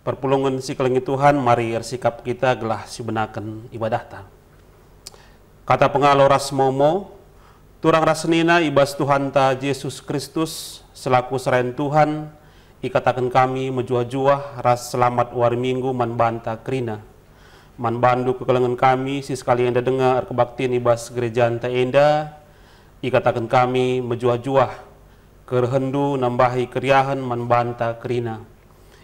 Perpulungan si kelengi Tuhan, mari ersikap kita gelah si benaken ibadahta. Kata pengalo ras momo, turang rasenina ibas Tuhan ta Yesus Kristus, selaku serain Tuhan, ikatakan kami menjuah-juah ras selamat wari minggu man banta krina. Man bandu kekelengan kami, si sekali enda dengar kebaktian ibas gereja anta enda, ikatakan kami menjuah-juah, kerhendu nambahi keriahan man banta krina.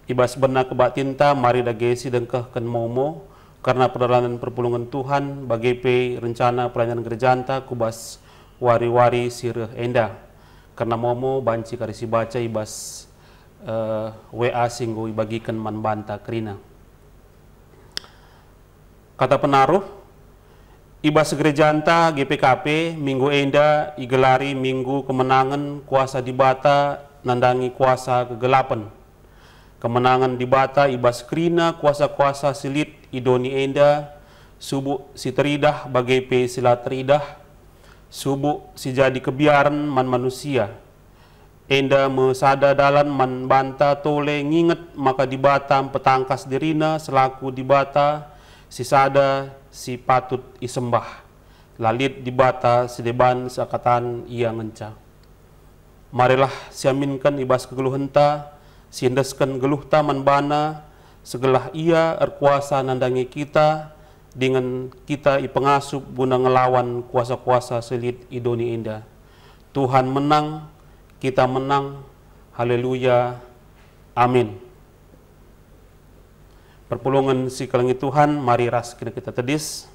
Ibas benak kebatinta mari dagesi dengkeh ken momo karena perjalanan perpulungan Tuhan bagi rencana pelayanan gerejanta kubas wari-wari sireh enda karena momo banci karisi baca ibas WA singgo ibagikan man banta krina. Kata penaruh ibas gerejanta GPKP minggu enda igelari minggu kemenangan kuasa dibata nandangi kuasa kegelapan. Kemenangan di bata ibas krina kuasa-kuasa silit idoni enda subuh si teridah bagai pe sila teridah subuh si jadi kebiaran man manusia enda mesada dalan man banta tole nginget maka di bata petangkas dirina selaku di bata si sada si patut isembah lalit di bata sedeban sakatan ia ngenca. Marilah siaminkan ibas kegeluhenta sindeskan geluh taman bana segelah ia erkuasa nandangi kita dengan kita ipengasup guna ngelawan kuasa-kuasa selit idoni indah. Tuhan menang, kita menang, haleluya, amin. Perpulungan si kelengi Tuhan, mari ras kita tedis.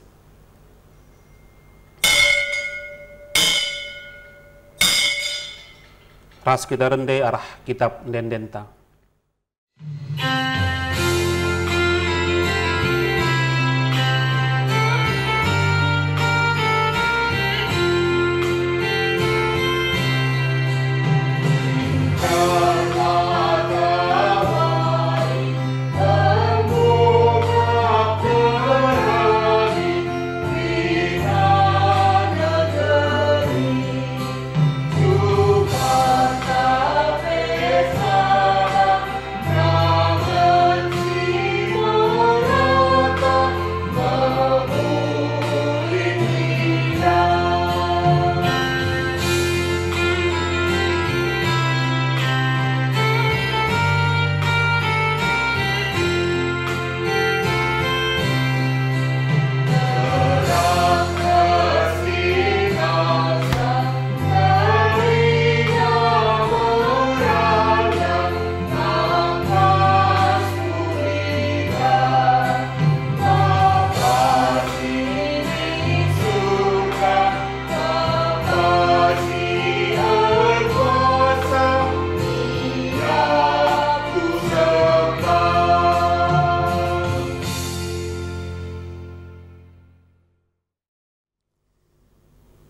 Ras kita rende arah kitab dendenta.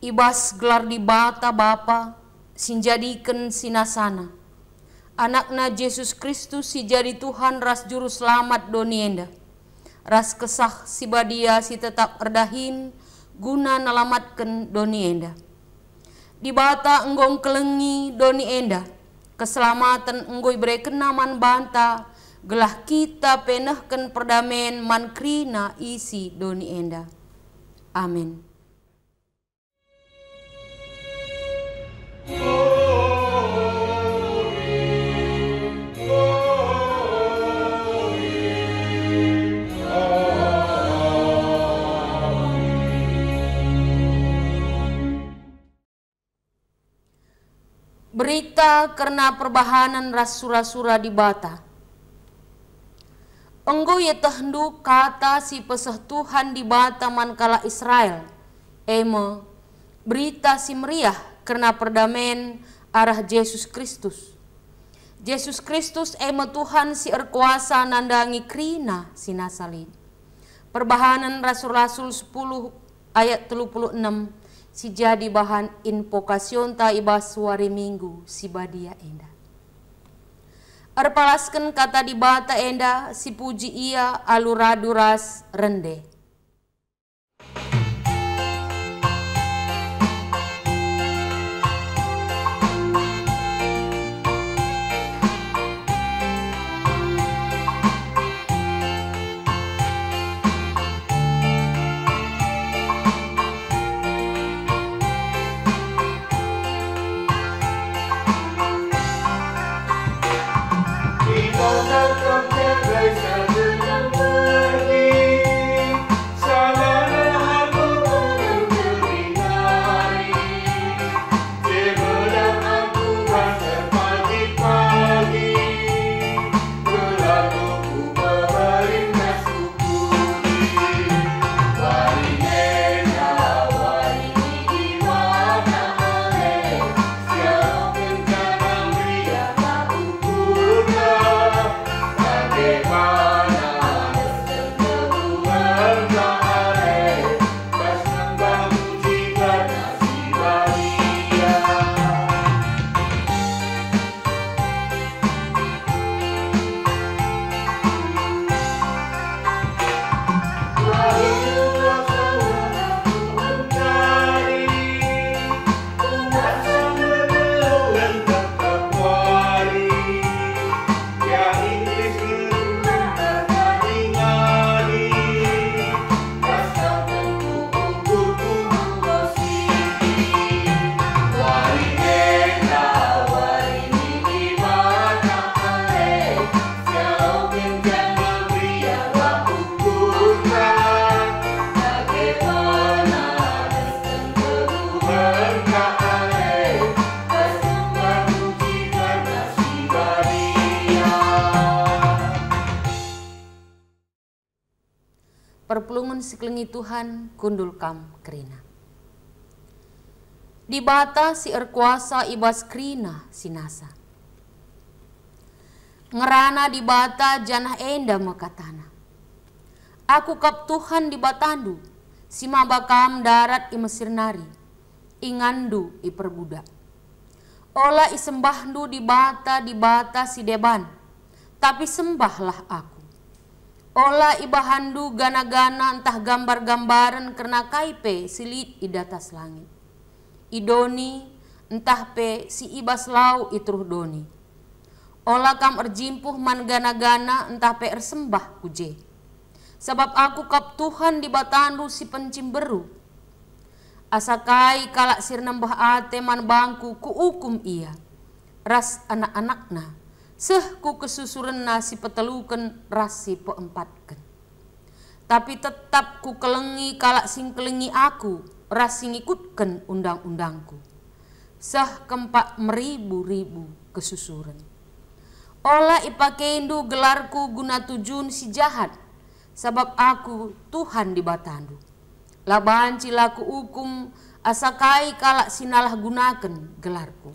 Ibas gelar di bata Bapa sinjadikan sinasana anakna Yesus Kristus si jadi Tuhan ras juru selamat donienda ras kesah si badia si tetap erdahin guna nalamatkan donienda di bata enggong kelengi donienda keselamatan enggoi bereken naman banta gelah kita penehken perdamen man krina isi donienda amin. Berita karena perbahanan ras sura-sura di bata. Enggo ye tehndu kata si peseh Tuhan di bata mankala Israel. Eme berita si meriah karena perdamen arah Yesus Kristus. Yesus Kristus eme Tuhan si erkuasa nandangi krina si nasalin. Perbahanan Rasul-Rasul 10 ayat 36 si jadi bahan invokasion ta ibas wari minggu si badia enda. Arpalaskan kata di bata enda si puji ia aluraduras rende. Perpulungan seklengi Tuhan kundul kam kerina. Di bata si erkuasa ibas kerina sinasa. Ngerana di bata janah enda makatana. Aku kap Tuhan di batandu, si mabakam darat i Mesir nari, ingandu i perbudak. Ola isembahdu di bata si deban, tapi sembahlah aku. Ola ibahandu gana-gana entah gambar-gambaran karena kaipe silit i datas langit. Idoni entah pe si ibas lau itruh doni. Ola kam erjimpuh man gana-gana entah pe ersembah kuje. Sebab aku kap Tuhan di batandu si pencimberu. Asakai kalak sir nembah ate man bangku ku ukum ia. Ras anak-anakna. Seh ku kesusuren nasi peteluken rasi peempatken. Tapi tetap ku kelengi kalak sing kelengi aku, rasi ngikutken undang-undangku. Seh kempak meribu-ribu kesusuren. Ola ipakeindu gelarku guna tujun si jahat, sebab aku Tuhan di batandu. Labanci laku hukum asakai kalak sinalah gunakan gelarku.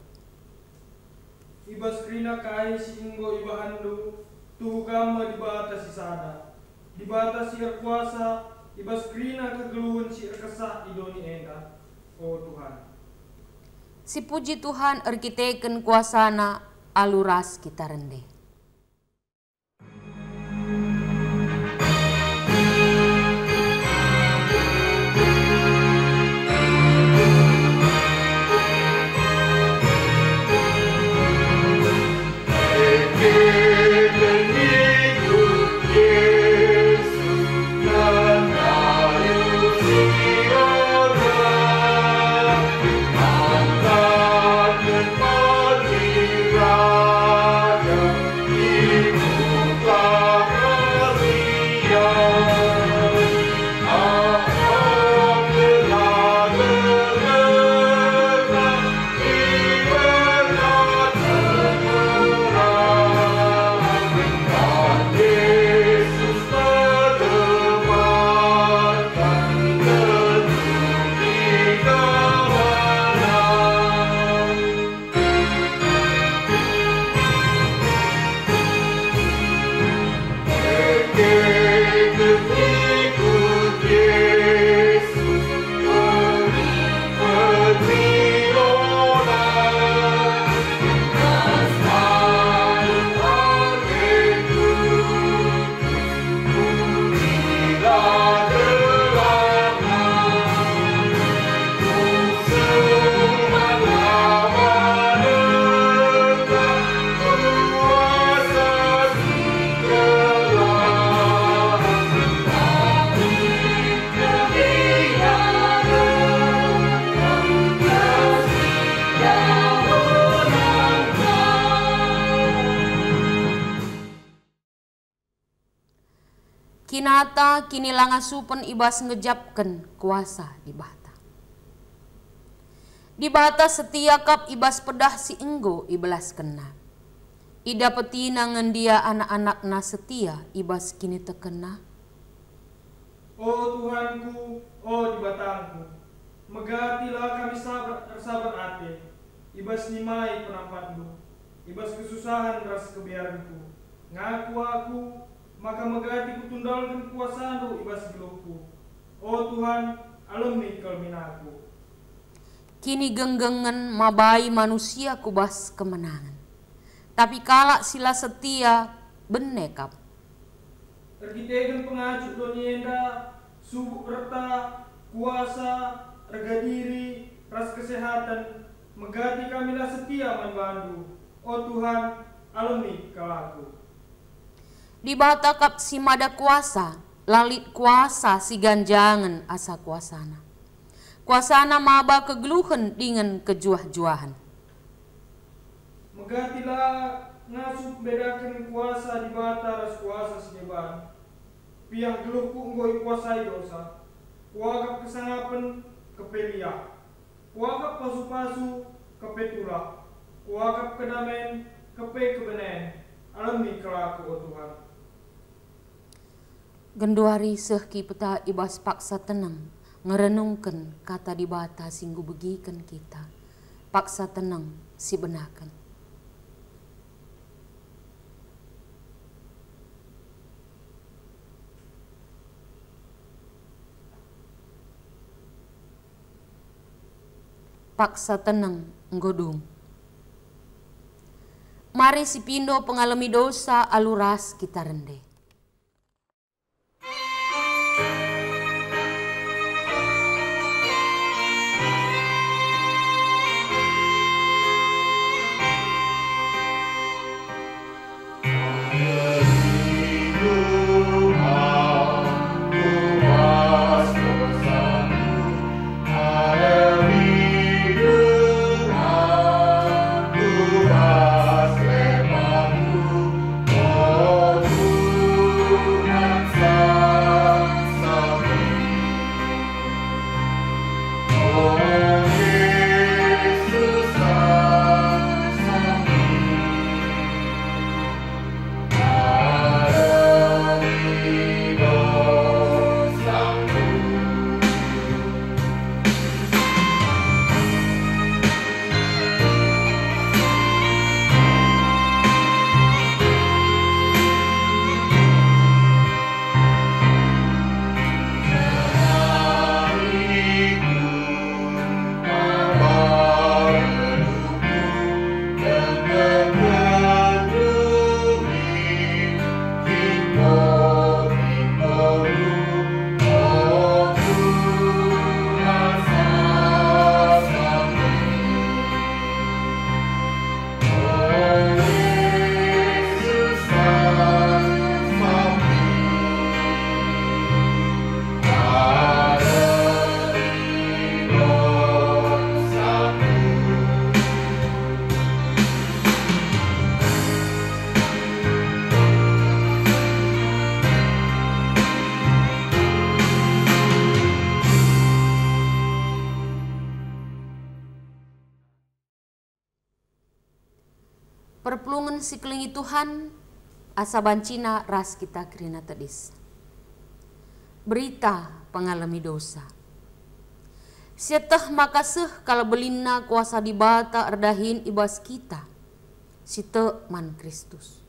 Ibas krina kai si inggo ibahandu tuhu kama di bata si sada di bata si erkuasa ibas krina kegeluhun si erkesah idoni enda oh Tuhan. Si puji Tuhan erkiteken kuasana aluras kita rende. Angkat kepala Kinata kini langasupen ibas ngejapken kuasa di bata. Di bata setia kap ibas pedah si enggo ibelas kena. Ida petina ngendia anak-anak na setia ibas kini tekena. Oh Tuhanku, oh di batangku, megatilah kami sabar ate, ibas nimai penampandu, ibas kesusahan ras kebiaranku. Ngaku aku, maka megati kutundalkan kuasamu ibas geluhku. Oh Tuhan, alumni kelminaku. Kini genggengen mabai manusia kubas kemenangan. Tapi kalak sila setia benekap. Tergitegen pengajuk donienda, subuk reta, kuasa, rega diri, ras kesehatan, megati kamilah setia manbandu. Oh Tuhan, alumni kalaku. Di bata kap si mada kuasa, lalit kuasa si ganjangan asa kuasana. Kuasana maba kegeluhan dengan kejuah-juahan. Megatilah ngasup bedakan kuasa di bata ras kuasa sejeban. Piah geluhku enggoi kuasai dosa. Kuagap kesangapen kepelia. Kuagap pasu-pasu kepetula. Kuagap kedamen kepe kebenen. Alami kelaku oh Tuhan. Genduari sehki peta ibas paksa tenang. Ngerenungkan kata di bata singgu begikan kita. Paksa tenang si benakan. Paksa tenang nggodung. Mari si pindo pengalami dosa aluras kita rende. Perpulungan si kelingi Tuhan, asa bancina ras kita kerina tedis. Berita pengalami dosa. Sietah makasih kalau belina kuasa di bata erdahin ibas kita. Site man Kristus.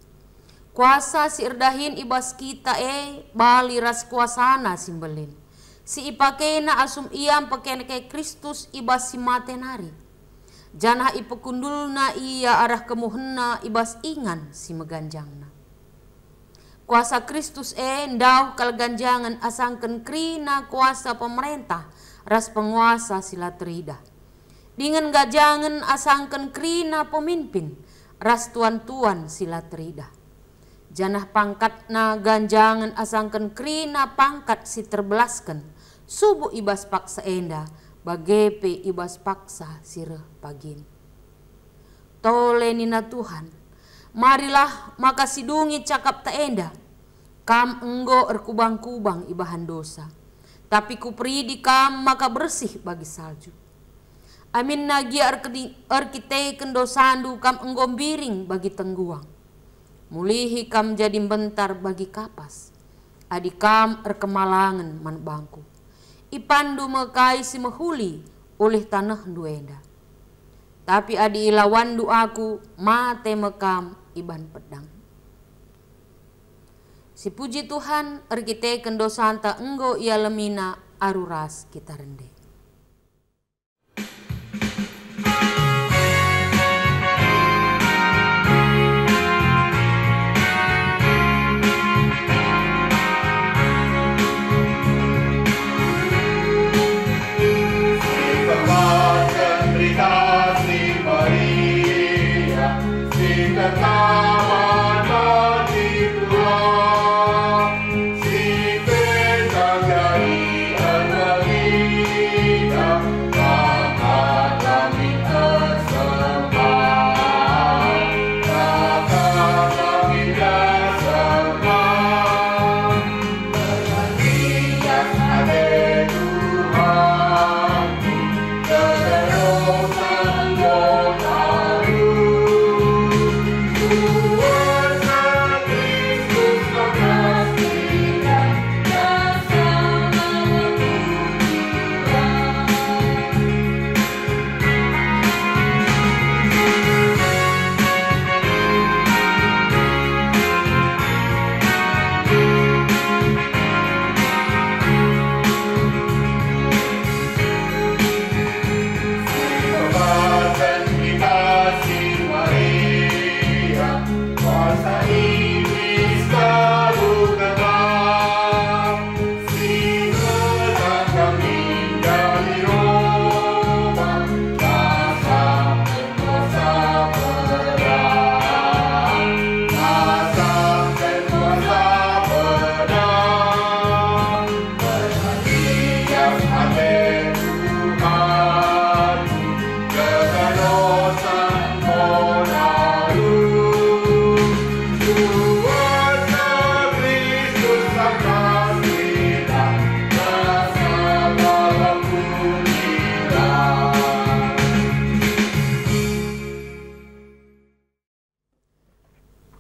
Kuasa si erdahin ibas kita bali ras kuasana simbelin. Si ipakena asum iam pakena ke Kristus ibas si matenari. Janah ipekundulna ia arah kemuhena ibas ingan si meganjangna. Kuasa Kristus ndau kalganjangan asangken krina kuasa pemerintah ras penguasa sila terida. Dengan gajangan asangken krina pemimpin ras tuan-tuan sila terida. Janah pangkatna ganjangan asangken krina pangkat si terbelaskan. Subuh ibas paksa enda. Bagepe ibas paksa sireh pagin. Tole nina Tuhan, marilah maka sidungi cakap taenda. Kam enggo erkubang-kubang ibahan dosa, tapi kuperi di kam maka bersih bagi salju. Amin nagi arkiteken dosandu kam enggo biring bagi tengguang. Mulihi kam jadi bentar bagi kapas. Adi kam erkemalangan man bangku. Ipandu mekai si mehuli oleh tanah duenda. Tapi adi ilawandu aku mate mekam iban pedang. Si puji Tuhan erkiteken dosanta enggo ia lemina aruras kita rende.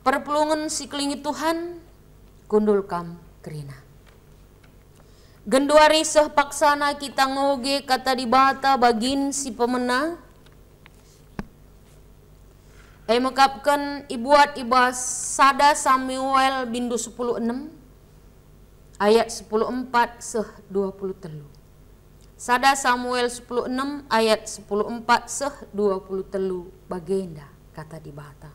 Perpulungan si kelingi Tuhan kundul kam kerina. Genduari seh paksana kita ngoge kata dibata bagin si pemena. Mekapkan ibuat ibas sada Samuel bindu 10:6 ayat 10:4 seh 23. Sada Samuel 10:6 ayat 10:4 seh 23 bagenda kata dibata.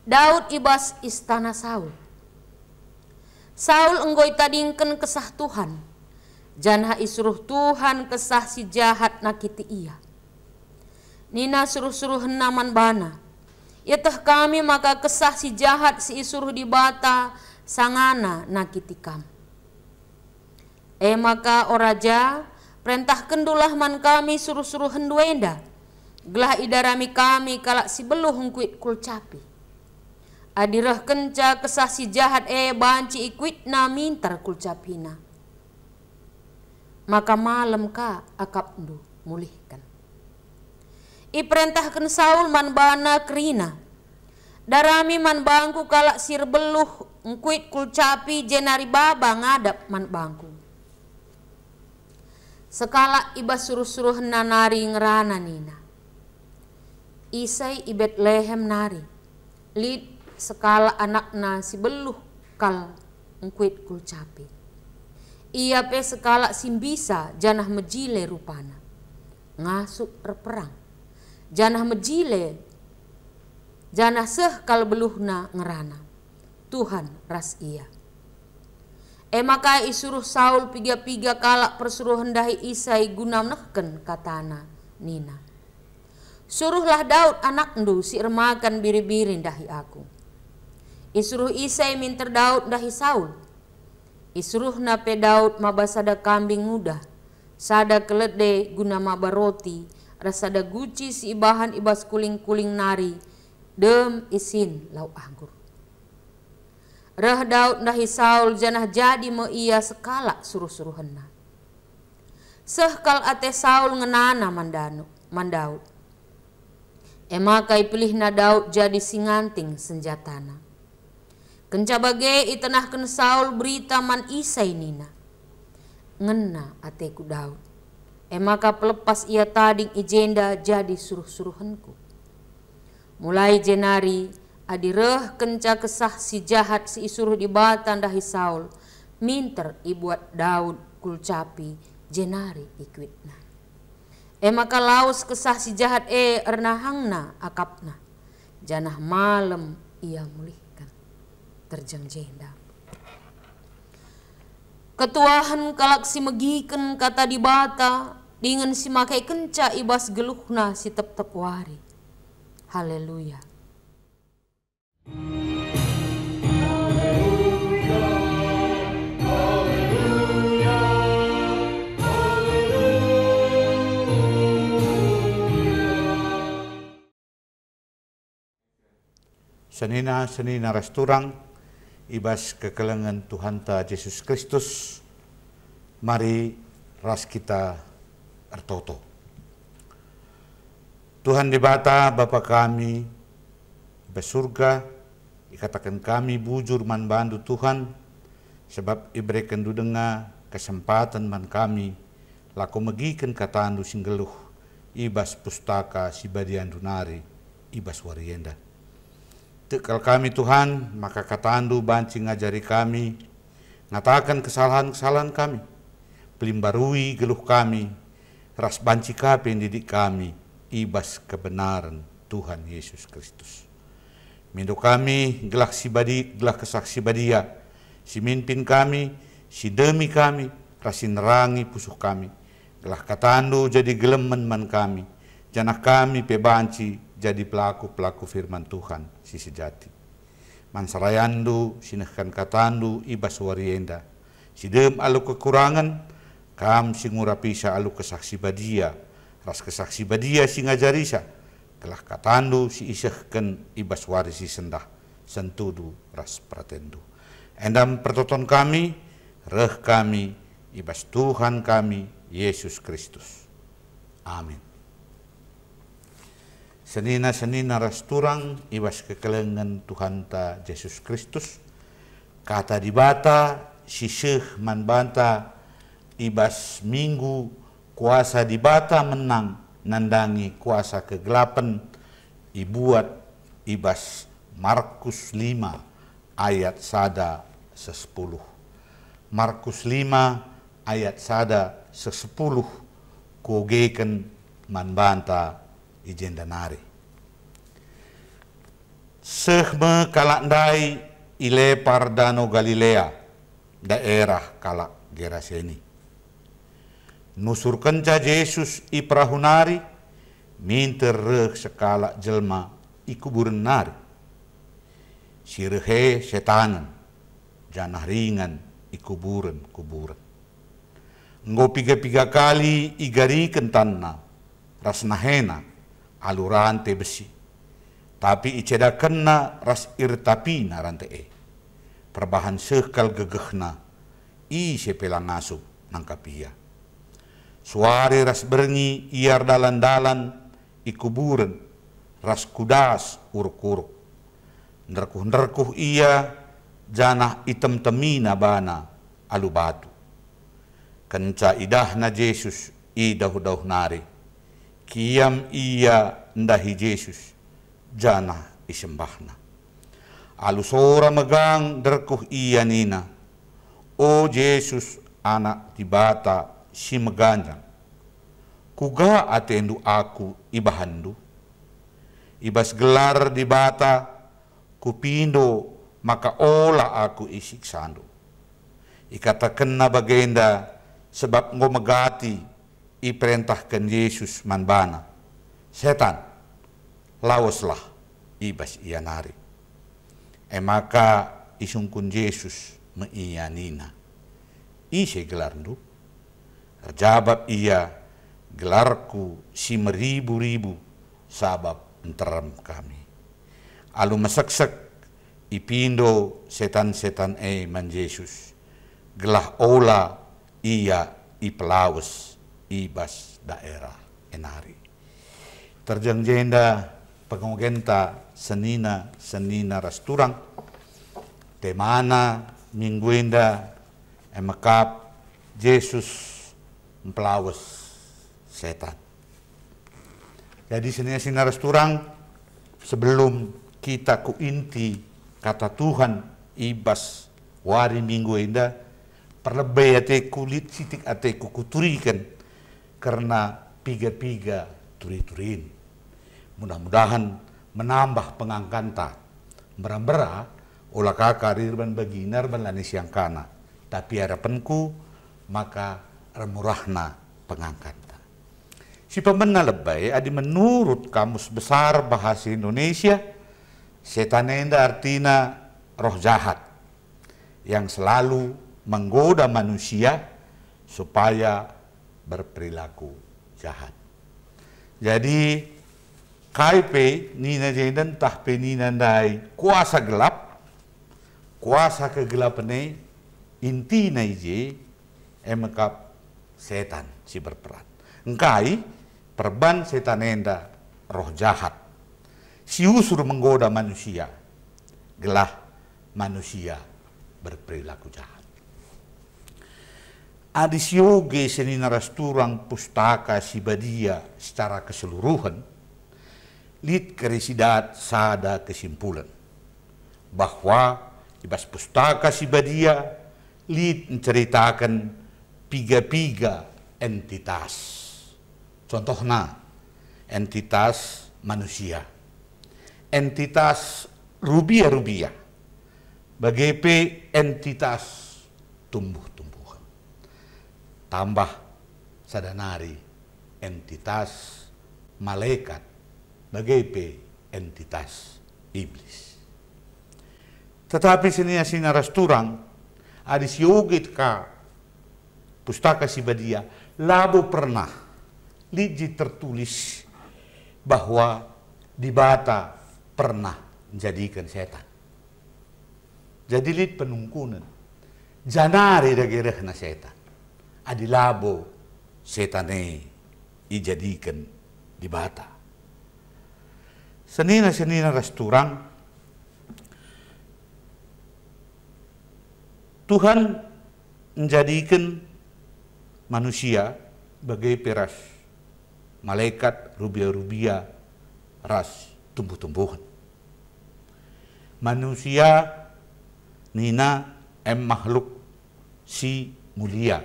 Daud ibas istana Saul. Saul enggoy tadingken kesah Tuhan. Janha isuruh Tuhan kesah si jahat nakiti ia. Nina suruh-suruh naman bana. Ya teh kami maka kesah si jahat si isuruh dibata sangana nakiti kam. Maka oraja perintah kendulah man kami suruh-suruh henduenda. Gelah idarami kami kalak si beluh hungkuit kulcapi. Adirah kenca kesah si jahat banci ikuit na mintar kulcapina. Maka malam ka akap ndu mulihkan. Iperintahkan Saul man bana kerina. Darami man bangku kalak sir beluh ngkuit kulcapi jenari baba ngadap man bangku. Sekala iba suruh-suruh nanari ngerana nina. Isai ibet lehem nari. Lid sekala anakna si beluh kal ngkuit kulcapi. Ia pe sekala simbisa janah mejile rupana. Ngasuk perang. Janah mejile. Janah seh kal beluhna ngerana. Tuhan ras ia. Maka isuruh Saul piga-piga kalak persuruh hendahi Isai guna nehken katana nina. Suruhlah Daud anak ndu si ermakan biri-biri dahi aku. Isuruh Isai minter Daud dahi Saul. Isuruh nape Daud mabasada kambing muda. Sada kelede guna maba roti. Rasada guci si ibahan ibas kuling-kuling nari. Dem isin lau anggur. Reh Daud ndahi Saul janah jadi me ia sekala suruh-suruhenna. Sehkal ate Saul ngenana mandaud. Emakai pilihna Daud jadi singanting senjatana. Kenca bage itenahkeun Saul berita man isai nina. Ngena ateku Daud. Emaka pelepas ia tading ijenda jadi suruh-suruhenku. Mulai jenari adireh kenca kesah si jahat si isuruh dibatan dahi Saul. Minter ibuat Daud kulcapi jenari ikwitna. Maka laus kesah si jahat ernahangna akapna. Janah malam ia mulihkan terjang jenda. Ketuahan kalak si megiken kata dibata. Dengan si makai kenca ibas geluhna si tep-tep wari. Haleluya. Senina resturang ibas kekelengan Tuhan ta Yesus Kristus. Mari ras kita ertoto. Tuhan di bata Bapa kami besurga, ikatakan kami bujur man bandu Tuhan, sebab iberikan dudenga kesempatan man kami laku megiken katandu singgeluh ibas pustaka si badian dunari ibas warienda. Tekal kami Tuhan, maka katandu banci ngajari kami, ngatakan kesalahan-kesalahan kami, pelimbarui geluh kami, ras banci kape didik kami, ibas kebenaran Tuhan Yesus Kristus. Mindo kami, gelah kesaksi badia, si mimpin kami, si demi kami, rasin nerangi pusuh kami, gelah katandu jadi gelemen man kami, janah kami pebanci, jadi pelaku-pelaku firman Tuhan si sejati. Mansarayandu sinehkan katandu ibas warienda. Si dem alu kekurangan, kam si ngurapisa alu kesaksi badia. Ras kesaksi badia si ngajarisa. Kelah katandu si isehken ibas wari si sendah. Sentudu ras pratendu. Endam pertoton kami, reh kami, ibas Tuhan kami, Yesus Kristus. Amin. Senina resturang ibas kekelengan Tuhan ta Yesus Kristus. Kata dibata sisih man banta ibas minggu kuasa dibata menang nandangi kuasa kegelapan ibuat ibas Markus 5 ayat 1-10. Markus 5 ayat 1-10 kogeken man banta ijenda nari. Sehme kalak ndai ilepar Danau Galilea, daerah kalak Geraseni. Nusur kenca Yesus i perahu nari, minter reh sekalak jelma i kuburan nari. Sirehe setanan, janah ringan i kuburan. Ngo piga-piga kali igari kentanna, rasnahena, aluran te besi. Tapi iceda kena ras irtapina rante perbahan sekal gegehna i sepelang asup nangkapia. Suari ras berngi iar dalan-dalan i kuburan ras kudas uruk-uruk. Nderkuh-nderkuh ia janah item temina bana alu batu. Kenca idahna Yesus i dahu-dahu nari. Kiam ia ndahi Yesus janah isembahna. Alu sora megang derkuh ia nina. O Yesus anak tibata si meganjang. Kuga atendu aku ibahandu. Ibas gelar dibata kupindo maka ola aku isiksandu. Ikatakan na bagenda sebab ngomegati iperintahkan Yesus manbana. Setan, lawaslah ibas ia nari. Maka isungkun Yesus meiyanina. Ise gelarndu. Jawab ia, gelarku si meribu-ribu sabab enteram kami. Alu meseksek ipindo setan-setan man Yesus gelah ola ia ipelawes ibas daerah enari. Terjangjenda pengogenta senina rasturang temana mingguenda emakap Yesus mempelawes setan. Jadi senina rasturang sebelum kita ku inti kata Tuhan ibas wari minggu enda perlebih ate kulit sitik ate kuturikan karena piga-piga turi-turin. Mudah-mudahan menambah pengangkanta merambera olah karir ban baginar ban lani siangkana. Tapi harapanku maka remurahna pengangkanta. Si pemena lebay adi menurut Kamus Besar Bahasa Indonesia setan enda artinya roh jahat yang selalu menggoda manusia supaya berperilaku jahat. Jadi KP nina jendan tah penina ndai kuasa gelap, kuasa kegelapan inti naije emakap setan si berperan. Engkai perban setan enda roh jahat. Si usur menggoda manusia, gelah manusia berperilaku jahat. Adisioge senina rasturang pustaka Sibadia secara keseluruhan, lid keresidat sada kesimpulan bahwa ibas pustaka Sibadia lid menceritakan piga-piga entitas. Contohnya entitas manusia, entitas rubia-rubia, bagepe entitas tumbuh-tumbuhan. Tambah sadanari entitas malaikat bagepe entitas iblis. Tetapi sini rasturang adis yogit ka pustaka Sibadia labo pernah liji tertulis bahwa di Bata pernah menjadikan setan. Jadi lid penungkunan janari dagerehna setan. Adilabo setane ijadikan di Bata. Senina rasturang Tuhan menjadikan manusia bagai peras malaikat rubia-rubia ras tumbuh-tumbuhan. Manusia nina makhluk si mulia.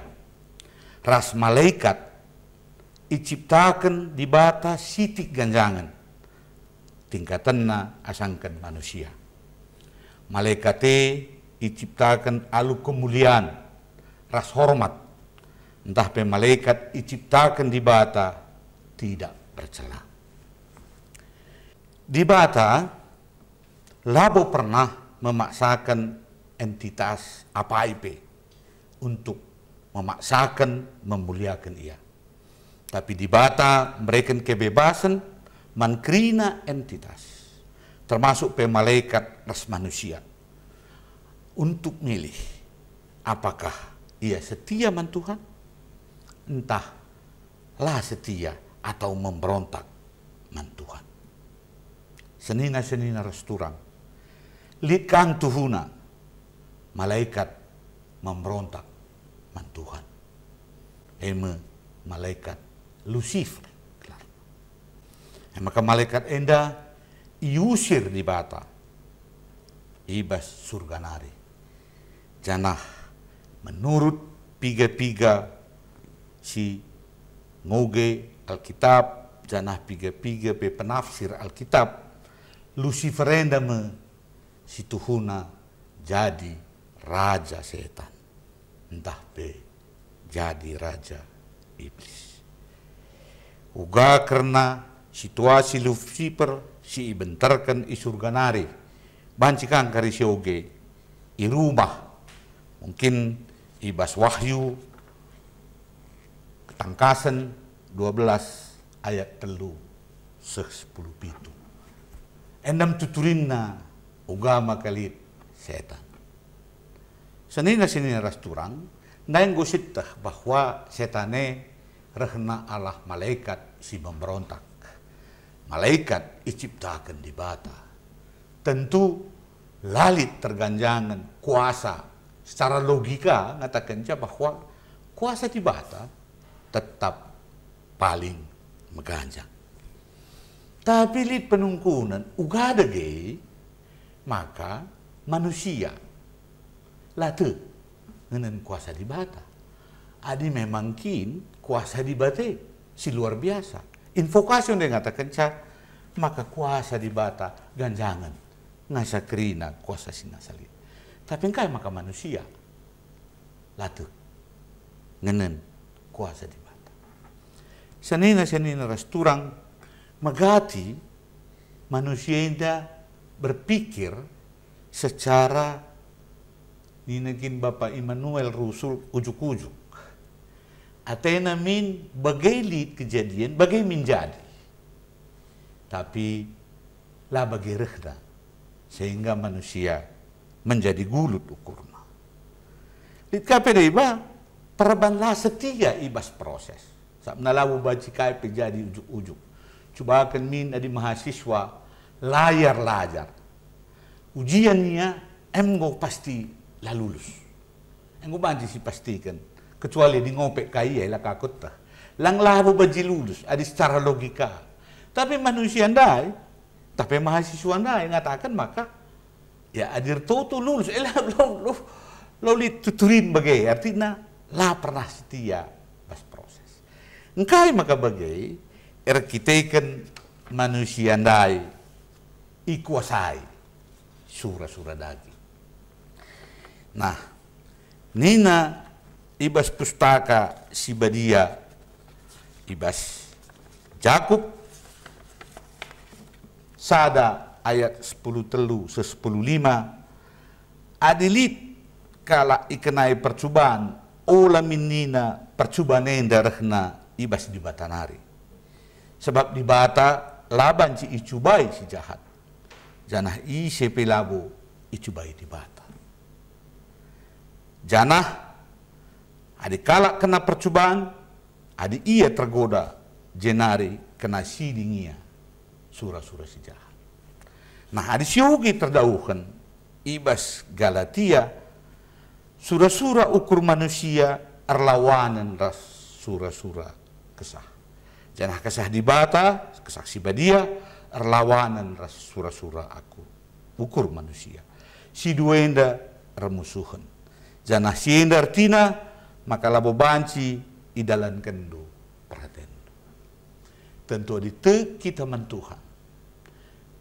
Ras malaikat diciptakan di Bata sitik ganjangan. Tingkatanna asangkan manusia. Malaikate diciptakan alu kemuliaan, ras hormat. Entah pe malaikat diciptakan di Bata tidak bercela. Di Bata, labo pernah memaksakan entitas apa IP untuk memaksakan memuliakan ia. Tapi di Bata memberikan kebebasan mankrina entitas, termasuk pe malaikat ras manusia, untuk milih apakah ia setia man Tuhan, entahlah setia atau memberontak man Tuhan. Senina rasturang likan tuhuna malaikat memberontak man Tuhan. Malaikat Lucifer. Maka malaikat enda iusir di Bata. Ibas surganari. Janah menurut piga-piga si ngoge Alkitab, janah piga-piga pe penafsir Alkitab, Lucifer enda si tuhuna jadi raja setan. Entah pe jadi raja iblis. Uga karena situasi Lucifer si ibentarkan isurganari bancikan kari sioge i rumah mungkin ibas Wahyu ketangkasan 12 ayat 3 10 pitu endam tuturinna ugama kalit setan. Senina rasturang, naing gositah bahwa setane rehna Allah malaikat si memberontak. Malaikat diciptakan di bata. Tentu lalit terganjangan kuasa. Secara logika ngatakan bahwa kuasa di bata tetap paling meganjang. Tapi lit penungkunan ugada ge maka manusia late ngenen kuasa di bata. Adi memang kin kuasa di bata si luar biasa. Invokasi yang ngatakan maka kuasa di bata ganjangan ngasa kerina kuasa sinasalit. Tapi engkau maka manusia late ngenen kuasa di bata. Senina rasturang magati manusia indah berpikir secara ninagin Bapak Immanuel Rusul ujuk-ujuk. Atena min bagai kejadian, bagai menjadi. Tapi lah bagai rehda. Sehingga manusia menjadi gulut ukurna. Lit kapeda iba, perbanlah setia ibas proses. Saat nalawu baci kai jadi ujuk-ujuk. Coba akan min adi mahasiswa layar lajar. Ujiannya emgo pasti lah lulus. Emgo banci si pastikan. Kecuali di ngopek kaya lah kakut tah. Lang labu baji lulus, adi secara logika. Tapi manusia ndai, tapi mahasiswa ndai ngatakan maka ya adir toto lulus. Lo tuturin bagai artinya lah pernah setia pas proses. Engkai maka bagai erkitekan manusia ndai ikuasai sura-sura daging. Nah, nina ibas pustaka Sibadia, ibas Jakub sada ayat 10:10-10:5 adilit kala ikenai percubaan ola minina percubaan enda rehna ibas di batanari. Sebab di bata laban si icubai si jahat. Janah i sepe labo icubai di bata. Janah adi kala kena percubaan, adi ia tergoda jenari kena sidingia sura-sura si jahat. Nah adi siugi terdauhan ibas Galatia sura-sura ukur manusia erlawanan ras sura-sura kesah. Janah kesah di bata, kesah Sibadia, erlawanan ras sura-sura aku ukur manusia. Si duenda remusuhan. Janah sienda artina maka labo banci idalan kendo perhatian. Tentu di kita mentuhan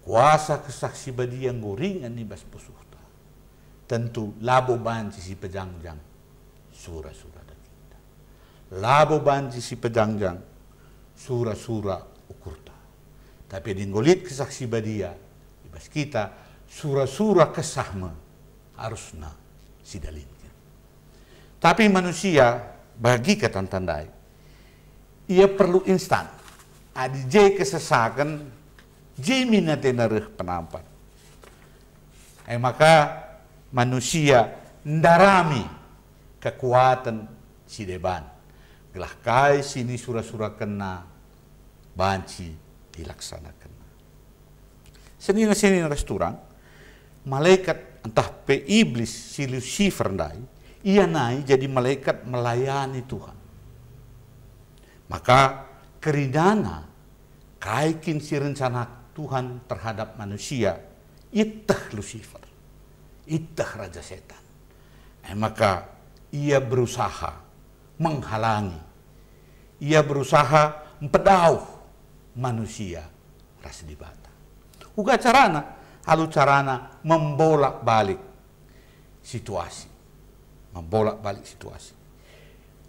kuasa kesaksi badi yang goringan ni bas pusuhta. Tentu labo banci si pejangjang sura-sura kita. Labo banci si pejangjang sura-sura ukurta. Tapi dinggolit kesaksi badia ibas kita sura-sura kesahma harusna sidalin. Tapi manusia bagi ketantandai, ia perlu instan. Adi J kesesakan, J minatenareh penampat. Maka manusia ndarami kekuatan si deban. Gelah kai sini sura-sura kena, banci dilaksanakan. Senina restoran, malaikat entah pe iblis si Lucifer ndai, ia naik jadi malaikat melayani Tuhan. Maka keridana kaikin si rencana Tuhan terhadap manusia, itah Lucifer, itah raja setan. Maka ia berusaha menghalangi, ia berusaha mempedauh manusia ras di bata. Uga carana, halu carana membolak-balik situasi. Membolak-balik situasi.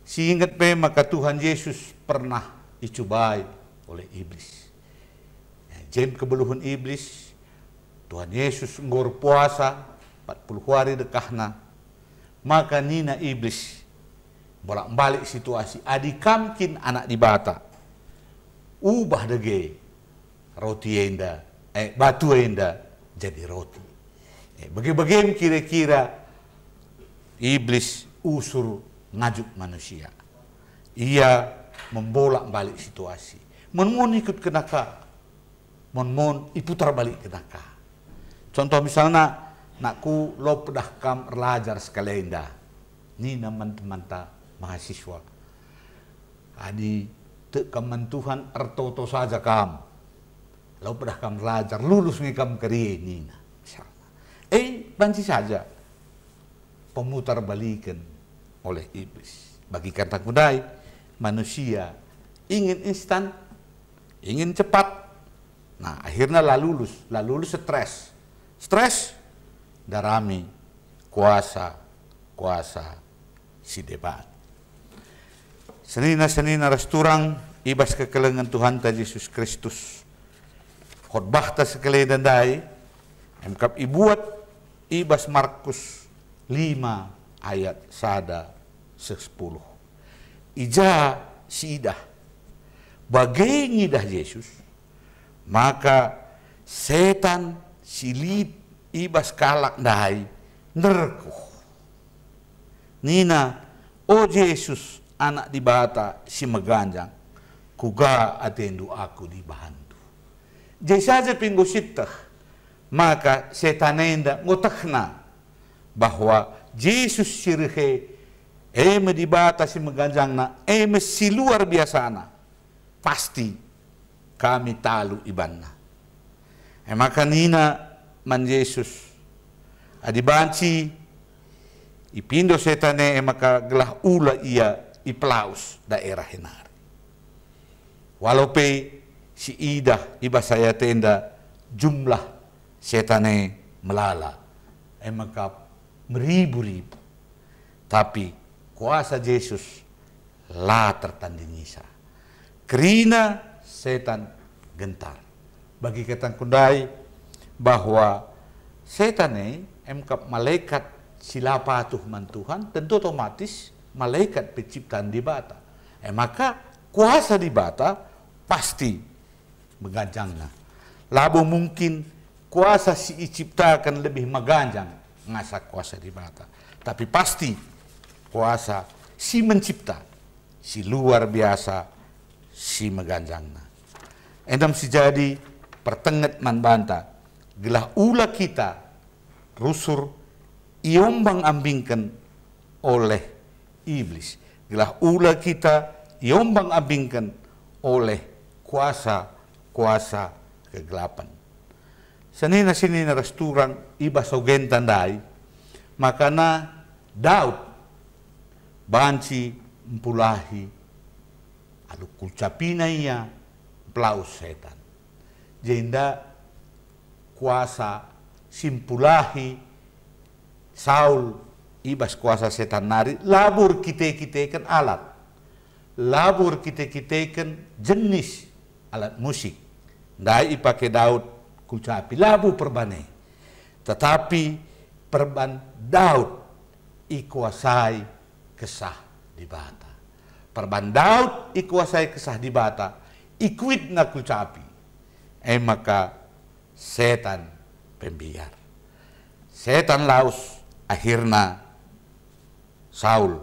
Seingat pe maka Tuhan Yesus pernah dicobai oleh iblis. Jem kebeluhan iblis, Tuhan Yesus ngor puasa 40 hari dekahna. Maka nina iblis bolak-balik situasi. Adi kamkin anak di bata. Ubah dege roti enda, batu enda jadi roti. Bagaimana kira-kira iblis usur ngajuk manusia? Ia membolak-balik situasi. Mon ikut ke naka, mon iputar balik ke naka. Contoh misalnya, nakku lo pedah kam belajar sekalenda. Ini teman-teman mahasiswa. Adi kaman Tuhan ertoto saja kam. Lo pedah kam belajar, lulus ngekam kerja nina. Banci saja pemutar balikan oleh iblis. Bagi kata kudai, manusia ingin instan, ingin cepat. Nah, akhirnya lah lulus stres, darami, kuasa si debat. Senina resturang ibas kekelengan Tuhan ta Yesus Kristus. Khotbah ta sekali dandai, emkap ibuat ibas Markus 5 ayat 1-10. Ija si idah bagai ngidah Yesus, maka setan silip ibas kalak dai nerku. Nina, oh Yesus anak di bata si meganjang, kuga atendu aku di bahantu. Jadi saja pinggu sitah, maka setan enda ngotakna bahwa Yesus sirhe di bata si meganjangna si luar biasa na, pasti kami talu ibanna. Maka nina man Yesus adibanci ipindo setane maka gelah ula ia iplaus daerah henari. Walaupun si idah ibasaya tenda jumlah setane melala, maka meribu-ribu. Tapi kuasa Yesus lah tertandingisa. Kerina setan gentar. Bagi kita kundai bahwa setane emkap malaikat sila patuh man Tuhan, tentu otomatis malaikat penciptaan di bata. Maka kuasa di bata pasti mengganjangnya. Labu mungkin kuasa si ciptakan lebih meganjang ngasak kuasa di bata. Tapi pasti kuasa si mencipta, si luar biasa, si meganjangna. Endam si jadi pertenget man banta, gelah ula kita rusur iombang ambingkan oleh iblis. Gelah ula kita iombang ambingkan oleh kuasa kegelapan. Senina restoran iba sogen tandai, makana Daud banci mpulahi alu kulcapina ia plaus setan. Jenda kuasa simpulahi Saul ibas kuasa setan nari, labur kita kan alat, labur kita kan jenis alat musik. Dai pakai Daud kucapi labu perbane, tetapi perban Daud ikuasai kesah di bata. Perban Daud ikuasai kesah di bata, ikuit na kucapi. Maka setan pembiar, setan laus akhirnya Saul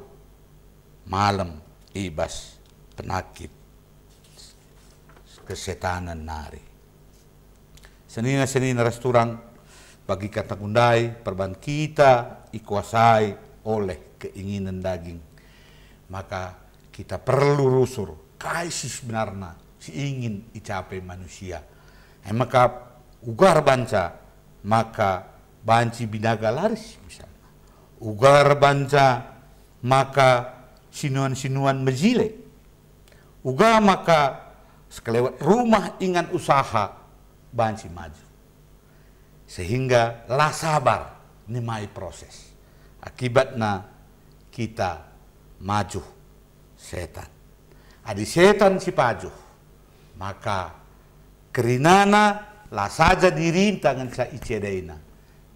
malam ibas penakit kesetanan nari. Senina restoran bagi kata kundai perban kita ikuasai oleh keinginan daging, maka kita perlu rusur kaisi sebenarnya si ingin dicapai manusia. Maka ugar banca, maka banci binaga laris misalnya. Ugar banca, maka sinuan-sinuan mejile. Uga maka sekelewat rumah ingan usaha banci maju. Sehingga lah sabar nimai proses. Akibatnya kita maju setan. Adi setan si paju, maka kerinana lah saja dirintangan sa icedaina,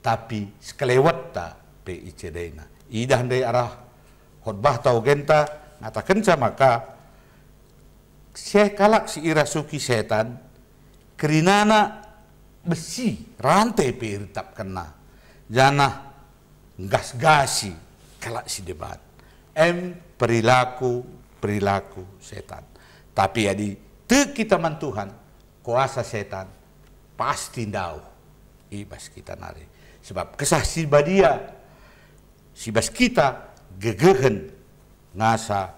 tapi sekelewat ta pe icedaina. Idah dari arah khotbah tau genta ngatakan maka sekalak si irasuki setan kerinana besi rantai pe irtap kena Janah gas-gasi kelak si debat. Perilaku setan. Tapi adi te kita man Tuhan, kuasa setan pasti ndau ibas kita nari. Sebab kesah si badia, si bas kita gegehen ngasa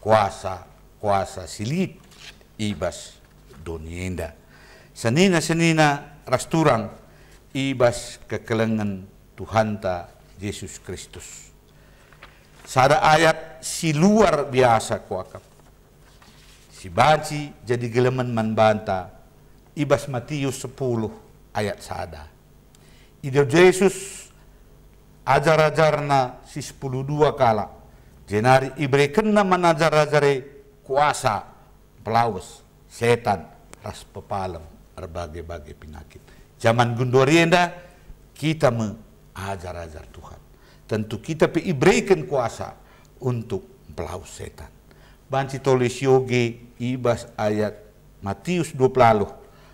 kuasa silit ibas donienda. Senina rasturang ibas kekelengan Tuhan ta Yesus Kristus. Sada ayat si luar biasa kuakap. Si banci jadi gelemen manbanta ibas Matius 10 ayat sada. Ide Yesus ajar-ajarna si 10 kala. Jenari ibrekenna manajar-ajare kuasa pelawes setan ras pepalem berbagai-bagai penyakit. Zaman gundorienda kita mengajar-ajar Tuhan. Tentu kita ibrekan kuasa untuk melawan setan. Banci tulis yoge ibas ayat Matius 20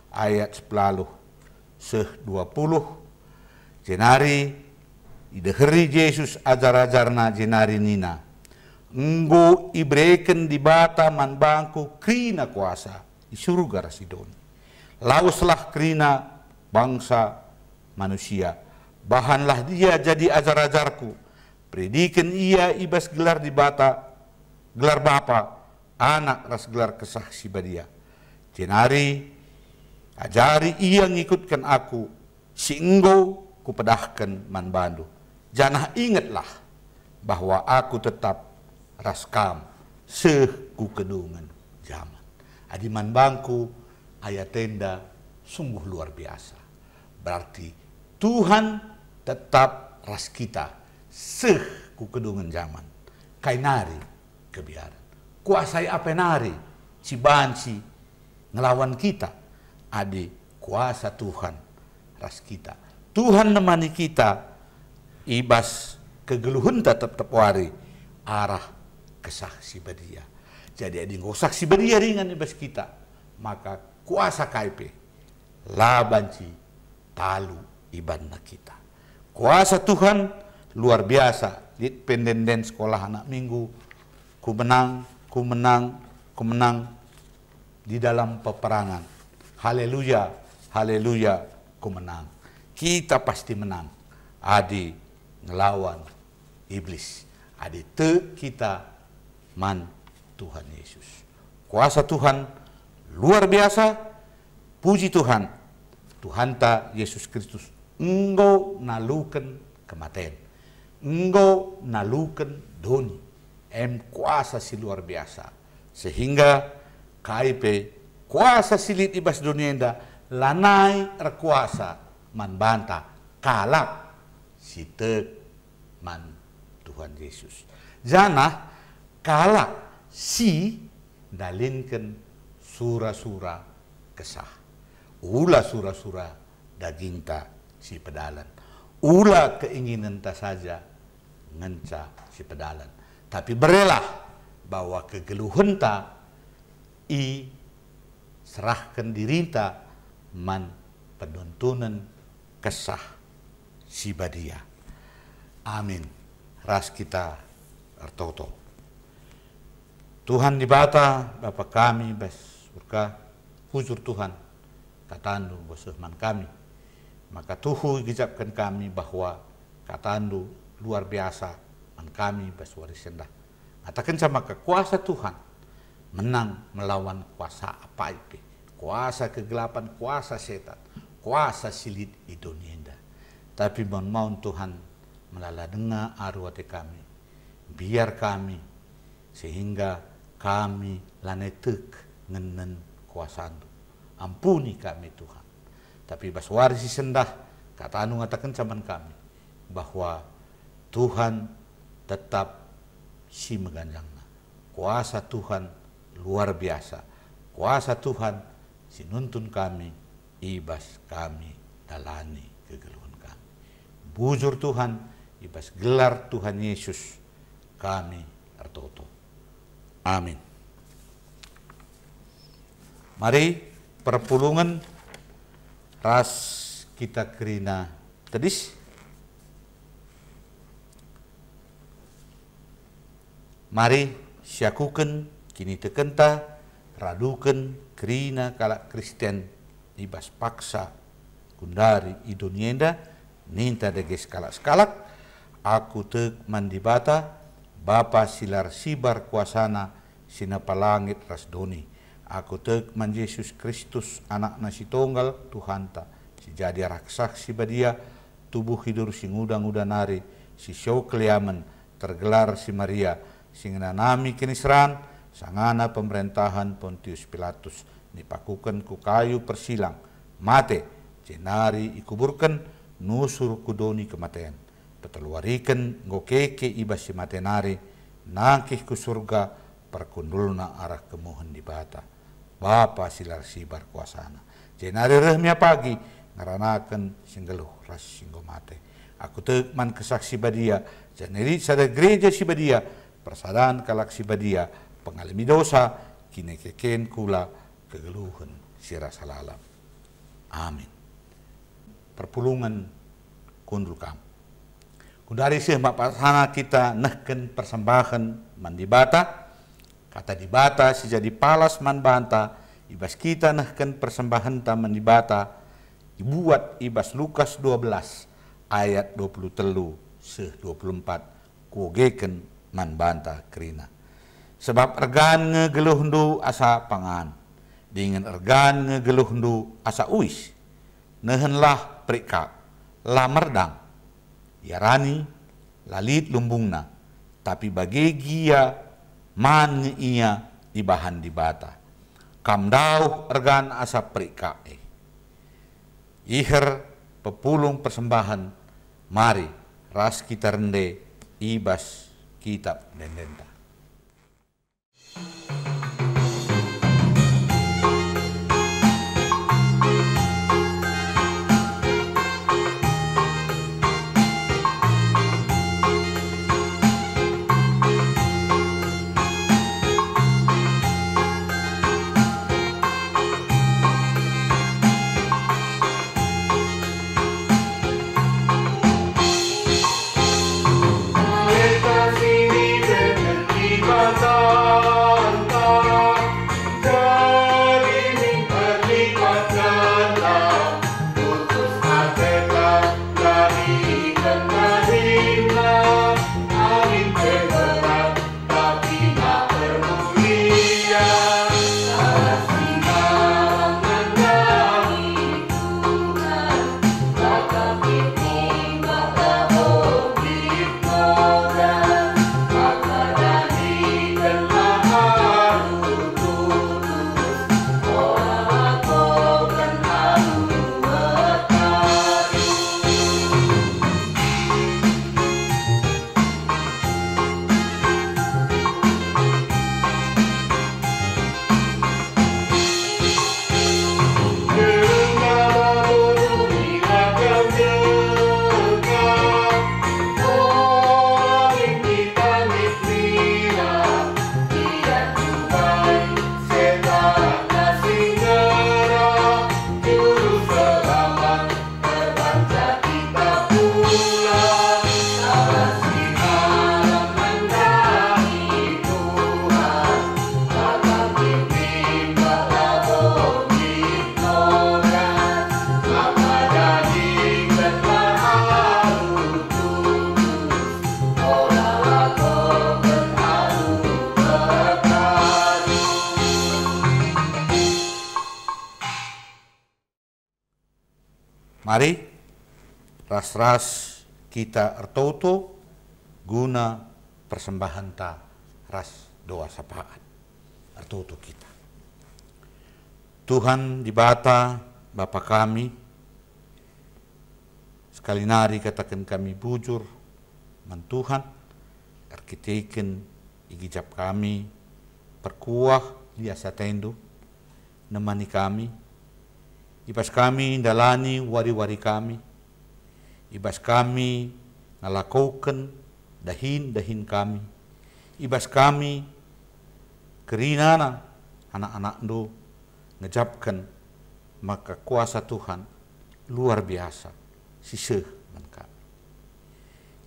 ayat 10 20 jenari ideheri Yesus ajar-ajarna jenari nina. Enggo ibrekan di bata man bangku krina kuasa di surga rasidon. Lauslah krina bangsa manusia. Bahanlah dia jadi ajar-ajarku. Predikan ia ibas gelar di bata, gelar bapa, anak ras gelar kesah si badia. Jenari, ajari ia ngikutkan aku, si enggo kupedahkan man bandu. Janah ingatlah bahwa aku tetap raskam ku kedungan zaman. Adi man bangku ayat tenda sungguh luar biasa. Berarti Tuhan tetap ras kita ku kedungan zaman. Kainari kebiaran. Kuasai apa nari si banci ngelawan kita. Adi kuasa Tuhan ras kita. Tuhan nemani kita ibas kegeluhun tetap wari arah kesah si badia. Jadi adi ngosak si badia ringan ibas kita. Maka kuasa KIP labanci talu ibanna kita. Kuasa Tuhan luar biasa. Lihat pendenden sekolah anak minggu. Ku menang di dalam peperangan. Haleluya, haleluya, ku menang. Kita pasti menang. Adi ngelawan iblis. Adi te kita man Tuhan Yesus. Kuasa Tuhan luar biasa. Puji Tuhan. Tuhan ta Yesus Kristus. Engkau nalukan kematian. Engkau nalukan doni. Kuasa si luar biasa. Sehingga KIP kuasa silit ibas donienda lanai rekuasa man banta kalak si tek man Tuhan Yesus. Janah kalak si dalinkan sura-sura kesah. Ulah sura-sura daging ta si pedalan. Ulah keinginan tak saja ngenca si pedalan. Tapi berelah bahwa kegeluhan tak serahkan diri tak man penuntunan kesah si badia. Amin. Ras kita artoto. Tuhan di bata Bapa kami bas surga huzur Tuhan katandu bosuhman kami. Maka tuhu gijapkan kami bahwa katandu luar biasa man kami baswari sendah. Katakan sama kekuasa Tuhan menang melawan kuasa apa itu, kuasa kegelapan, kuasa setan, kuasa silit idonienda. Tapi mau Tuhan melala dengar arwah kami, biar kami sehingga kami lanetek ngenen kuasandu. Ampuni kami Tuhan. Tapi baswari si sendah kata anu ngatakan caman kami bahwa Tuhan tetap si meganjangna. Kuasa Tuhan luar biasa. Kuasa Tuhan si nuntun kami ibas kami dalani kegeluhan kami. Bujur Tuhan ibas gelar Tuhan Yesus kami artoto. Amin. Mari perpulungan ras kita kerina tedis Mari siakuken kini tekenta raduken kerina kalak Kristen ibas paksa kundari idonienda ninta deges kalak-kalak aku tek mandibata Bapa silar sibar kuasana sinapalangit rasdoni. Aku tek man Yesus Kristus anak nasi tunggal Tuhanta. Si jadi raksaksi badia tubuh hidur sing udang-udanari si syau keliaman tergelar si Maria sing nanami kinisran sangana pemerintahan Pontius Pilatus dipakukan ku kayu persilang mate jenari ikuburkan nusur kudoni kematian peteluarikan ngokeke ibas si matenari nangkih ku surga perkundulna arah kemuhen di bata Bapa silar sibar kuasana jenari rehmia pagi ngaranakan singgeluh ras singgo mate aku tekman kesaksi badia jenari sada gereja si badia persadaan kalak si badia pengalami dosa kini keken kula kegeluhan si rasa lalam amin. Perpulungan kundul kamu dari sih mapasana kita nehken persembahan mandibata kata dibata si jadi palas man banta ibas kita nehken persembahan ta mandibata dibuat ibas Lukas 12 ayat 23 seh 24 kuogeken man banta kerina sebab ergan ngegeluhndu asa pangan dengan ergan ngegeluhndu asa uis nehenlah perika lamerdang yarani lalit lumbungna tapi bagi gia man ia ibahan di bata kamdau ergan asa perika iher pepulung persembahan mari ras kita rende ibas kitab dendenta. Mari ras-ras kita ertoto guna persembahan ta ras doa sapaan ertoto kita. Tuhan di bata Bapa kami sekali nari katakan kami bujur man Tuhan arkiteken igijap kami perkuah liasa tendo nemani kami ibas kami dalani wari-wari kami ibas kami ngalakaukan dahin-dahin kami ibas kami kerinana anak-anak do ngejapkan maka kuasa Tuhan luar biasa siseh man kami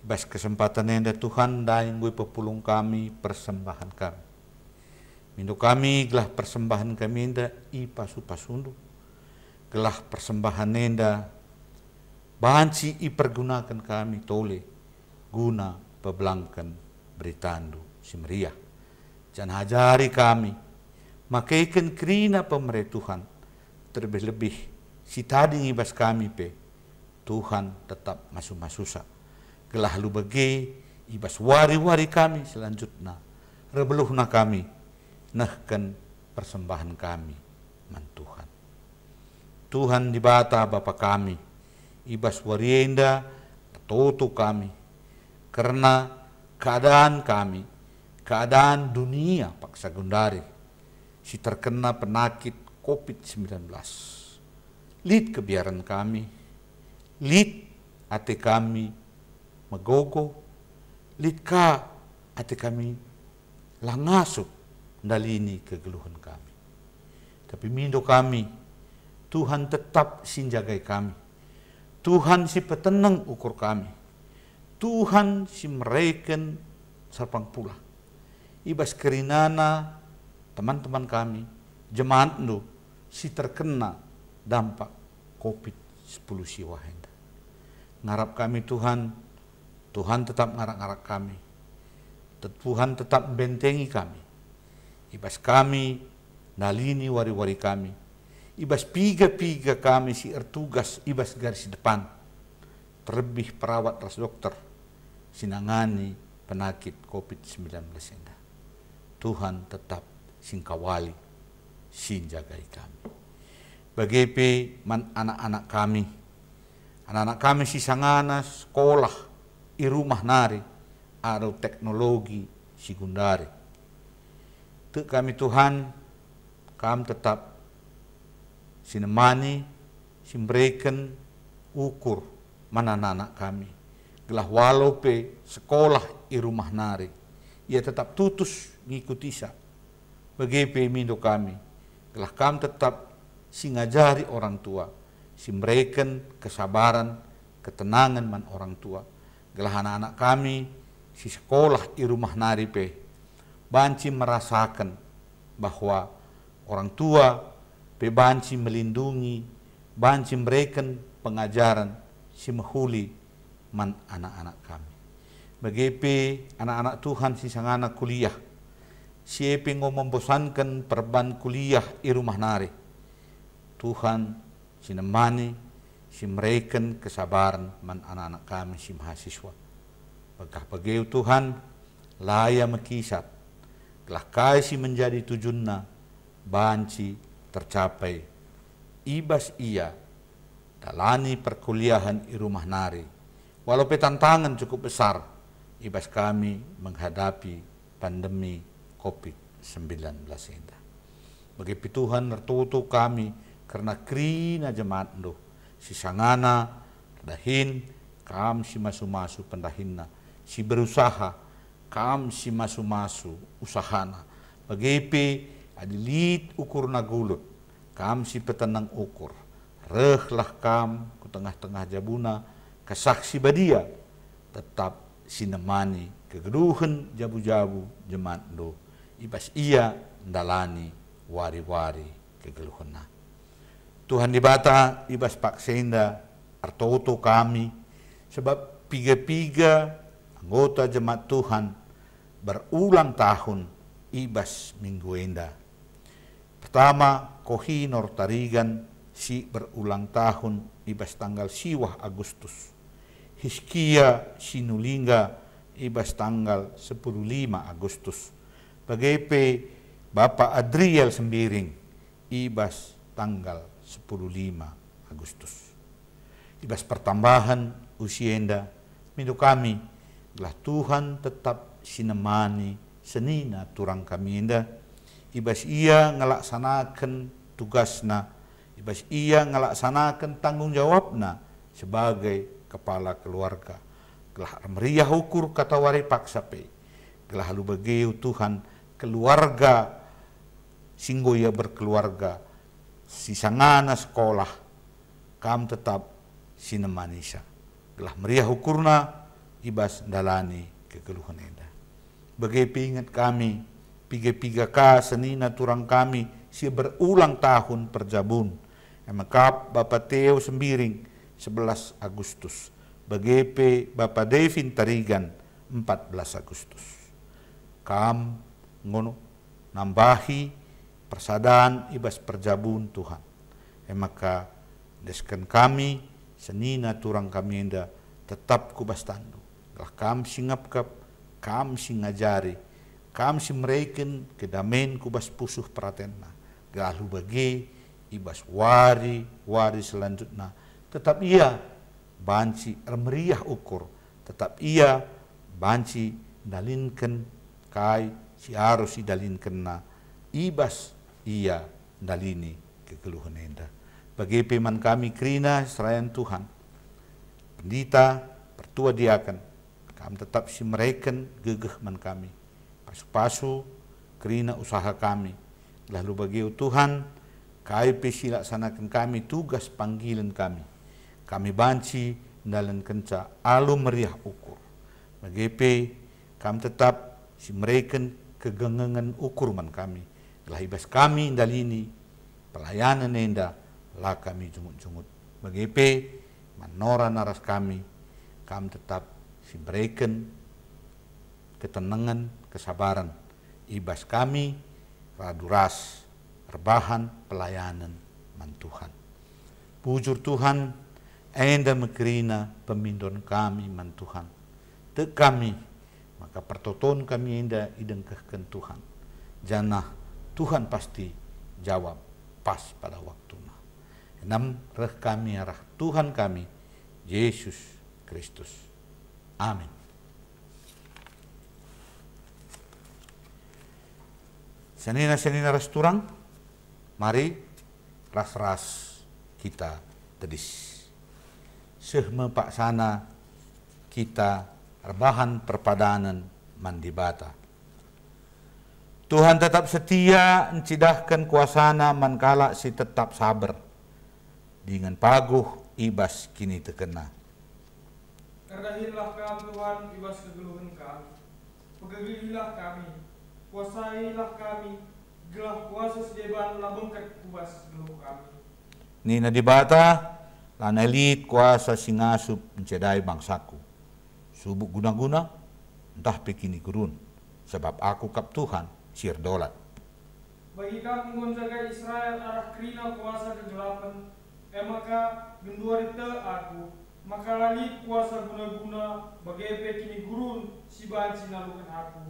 Bas kesempatan enda Tuhan daing gue pepulung kami persembahan kami. Mindo kami gelah persembahan kami enda i pasu-pasundu. Gelah persembahan enda banci i pergunakan kami tole guna pebelangkan beritandu si meriah. Jangan hajari kami makaikan kerina pemerintah Tuhan terlebih-lebih si tadi ngibas kami pe Tuhan tetap masuk-masusa. Gelah lu bagi ibas wari-wari kami selanjutnya rebeluhna kami nahkan persembahan kami man Tuhan. Tuhan di bata Bapa kami ibas warienda toto kami karena keadaan kami, keadaan dunia paksa gundari si terkena penyakit COVID-19. Lid kebiaran kami, lid ate kami magogo, lid ka ate kami langasuk dalini kegeluhan kami. Tapi mindo kami, Tuhan tetap sinjagai kami. Tuhan si petenang ukur kami. Tuhan si mereken sarpang pula. Ibas kerinana teman-teman kami, jemaat nu si terkena dampak COVID-10 siwa henda. Ngarap kami Tuhan, Tuhan tetap ngarak-ngarak kami. Tuhan tetap bentengi kami. Ibas kami nalini wari-wari kami. Ibas piga-piga kami si ertugas ibas garis depan. Terlebih perawat ras dokter sinangani penyakit COVID-19 ini. Tuhan tetap singkawali sinjagai kami. Bagepe man anak-anak kami. Anak-anak kami si sangana sekolah i rumah nari atau teknologi si gundari. Tu kami Tuhan, kami tetap sinemani, simberikan ukur mana anak kami. Gelah walau pe sekolah i rumah nari, ia tetap tutus ngikuti sa. Bagepe mindo kami, gelah kami tetap singajari orang tua, simberikan kesabaran, ketenangan man orang tua. Gelah anak-anak kami si sekolah i rumah nari pe banci merasakan bahwa orang tua pe banci melindungi, banci memberikan pengajaran si mahuli man anak-anak kami. Bagepe anak-anak Tuhan si sangana kuliah, siapa ngo membosankan perban kuliah i rumah nari. Tuhan sinemani si mereken kesabaran man anak-anak kami si mahasiswa. Bagah-bageu Tuhan laya mekisat. Gelah kai si menjadi tujuanna banci tercapai. Ibas ia dalani perkuliahan i rumah nari. Walau tantangan cukup besar, ibas kami menghadapi pandemi COVID-19 ini. Begitu Tuhan tertutup kami karena krina jemaat ndo. Si sangana dahin kam si masu-masu pendahinna, si berusaha kam si masu-masu usahana. Bagepe adilit ukur nagulut kam si petenang ukur. Rehlah kam ku tengah-tengah jabuna kesaksi badia tetap sinemani kegeduhan jabu-jabu jemaat do. Ibas ia ndalani wari-wari kegeluhana. Tuhan dibata ibas paksenda artoto kami sebab piga-piga anggota jemaat Tuhan berulang tahun ibas minggu enda. Pertama Kohi Nortarigan si berulang tahun ibas tanggal siwah Agustus. Hiskia Sinulingga ibas tanggal 15 Agustus. Bagepe Bapak Adriel Sembiring ibas tanggal 15 Agustus. Ibas pertambahan usia enda mindu kami gelah Tuhan tetap sinemani senina turang kami enda. Ibas ia ngelaksanakan tugasna, ibas ia ngelaksanakan tanggung jawabna sebagai kepala keluarga. Gelah meriah ukur kata wari paksa pe. Gelah lu bageu Tuhan keluarga singgo ia berkeluarga. Si sangana sekolah kam tetap sinemanisa. Gelah meriah ukurna ibas dalani kegeluhan enda. Begitu ingat kami, piga-piga ka senina turang kami, si berulang tahun perjabun. Emakap Bapak Teo Sembiring 11 Agustus. Begitu Bapak Devin Tarigan 14 Agustus. Kam ngono nambahi persadaan ibas perjabun Tuhan. Maka deskan kami senina turang kami enda tetap kubas tandu. Lah kam singapkap, kam singajari, kam si mereken kedamen kubas pusuh pratenna. Galu bagi ibas wari selanjutnya. Tetap ia banci meriah ukur. Tetap ia banci dalinkan kai si harus dalinkan na ibas ia dalini kegeluhan enda. Bagi peman kami krina serayan Tuhan, pendeta, pertua diakan, kami tetap si mereken gegeh man kami, pasu-pasu krina usaha kami. Lalu bagi Tuhan, KIP silaksanakan kami tugas panggilan kami. Kami banci dalam kenca alu meriah ukur. Bagi kami tetap si mereken kegengengan ukur man kami. Lah ibas kami dalini pelayanan enda lah kami jungut-jungut. Bagi manora naras kami tetap si mereken ketenangan, kesabaran. Ibas kami raduras rebahan pelayanan man Tuhan. Pujur Tuhan, enda mekerina pemindon kami man Tuhan. Tek kami, maka pertoton kami enda idengkehkan Tuhan. Janah Tuhan pasti jawab pas pada waktunya. Enam reh kami arah Tuhan kami, Yesus Kristus. Amin. Senina resturang, mari ras-ras kita tedis. Sehme pak sana kita rebahan perpadanan mandibata. Tuhan tetap setia encidahkan kuasana mankala si tetap sabar. Dengan paguh ibas kini terkena. Kerdahinlah kami Tuhan ibas kegeluhan kami. Pegelilah kami. Kuasailah kami, gelah kuasa sedeban labengkat kubas geluh kami. Nina dibata, lan elit kuasa singasup mencedai bangsaku. Subuk guna-guna, entah pekini gurun, sebab aku kap Tuhan sir dolat. Bagi kamu menjaga Israel arah krina kuasa kegelapan, maka genduari te aku, maka lalit kuasa guna-guna, bagi pekini gurun si banci nalukan aku.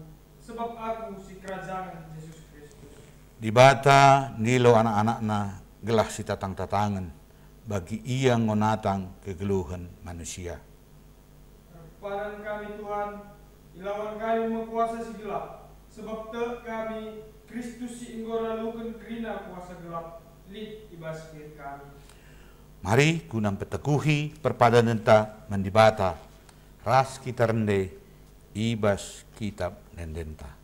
Sebab aku si kerajaan Yesus Kristus. Dibata nilo anak-anakna gelah si tatang-tatangan bagi ia ngonatang kegeluhan manusia. Padan kami Tuhan, ilawan kami mengkuasa si gelap. Sebab te kami Kristus si inggora luken kerina kuasa gelap. Lid ibas kami. Mari gunam peteguhi perpadanan ta mendibata. Ras kita rende ibas kitab nendenta.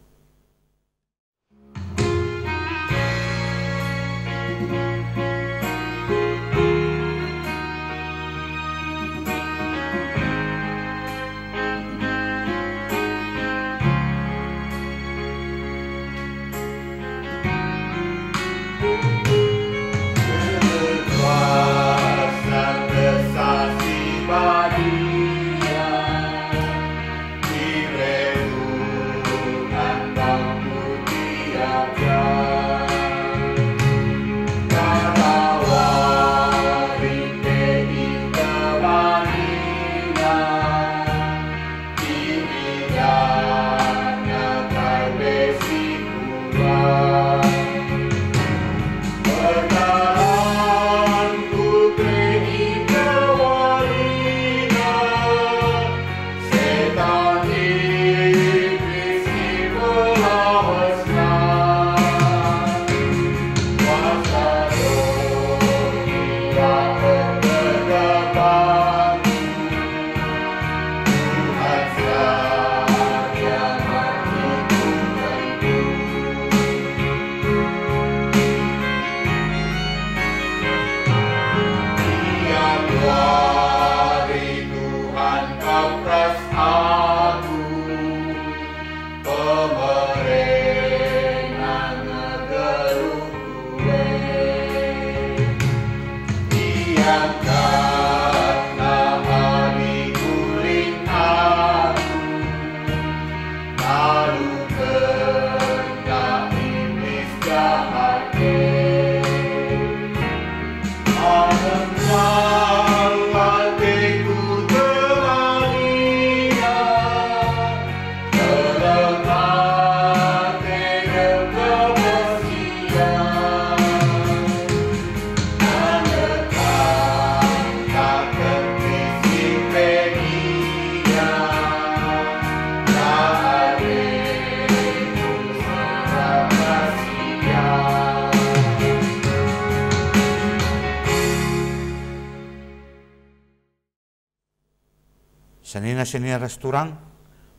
senia resturang,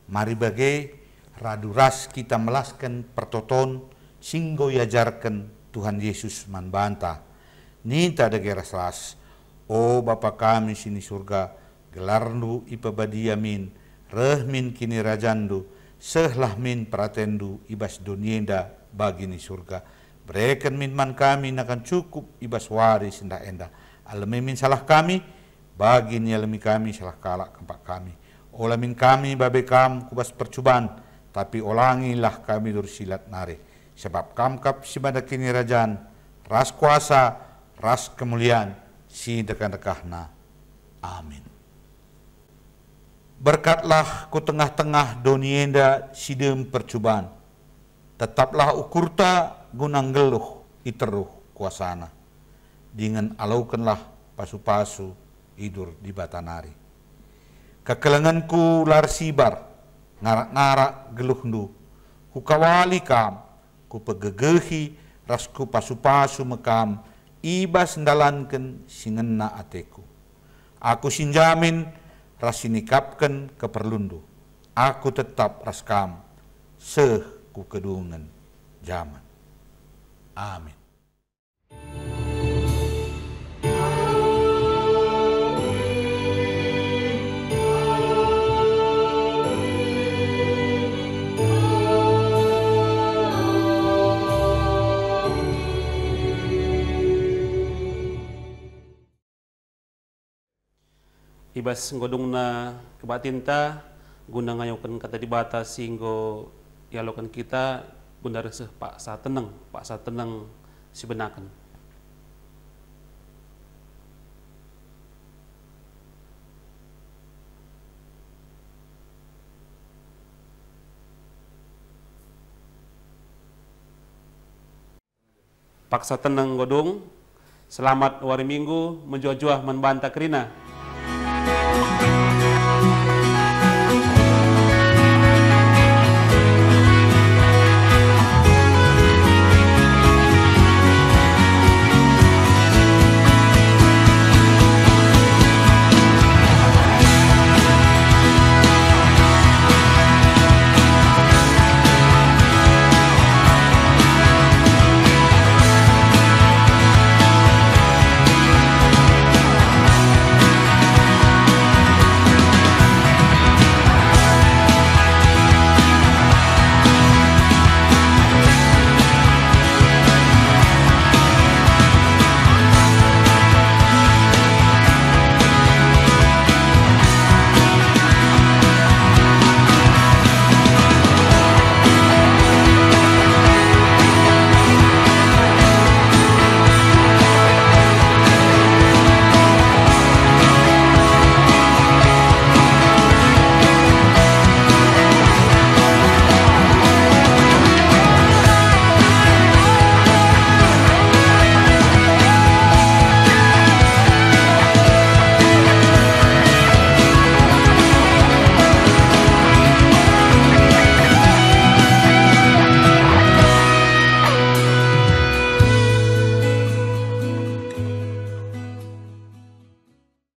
mari bagai raduras kita melaskan pertoton singgo yajarkan Tuhan Yesus manbanta. Ninta da geras ras, o Bapa kami sini surga, gelarndu ipabadia min, rehmin kini rajandu, sehlah min pratendu ibas dunienda bagi ni surga. Berikan min man kami nakan cukup ibas waris endah endah. Alami min salah kami, bagi ni alami kami salah kalak kempak kami. Olamin kami babe kam kubas percubaan, tapi olangilah kami dursilat nari. Sebab kamkap si bada kini rajan, ras kuasa, ras kemuliaan, si dekan-dekahna. Amin. Berkatlah ku tengah-tengah donienda sidem percubaan. Tetaplah ukurta gunang geluh iteruh kuasana. Dengan alaukanlah pasu-pasu idur di batanari. Kekelenganku lar sibar, ngarak-ngarak geluhndu. Ku kawali kam, ku pegegehi rasku pasu-pasu mekam, ibas ndalanken singena ateku. Aku sinjamin rasinikapken keperlundu. Aku tetap raskam, seh ku kedungan zaman. Amin. Ibas ngodong na kebatinta guna ngayokan kata dibata singgo yalokan kita guna reseh pak sa tenang si benakan. Paksa tenang godong, selamat wari minggu menjuah-juah membanta kerina.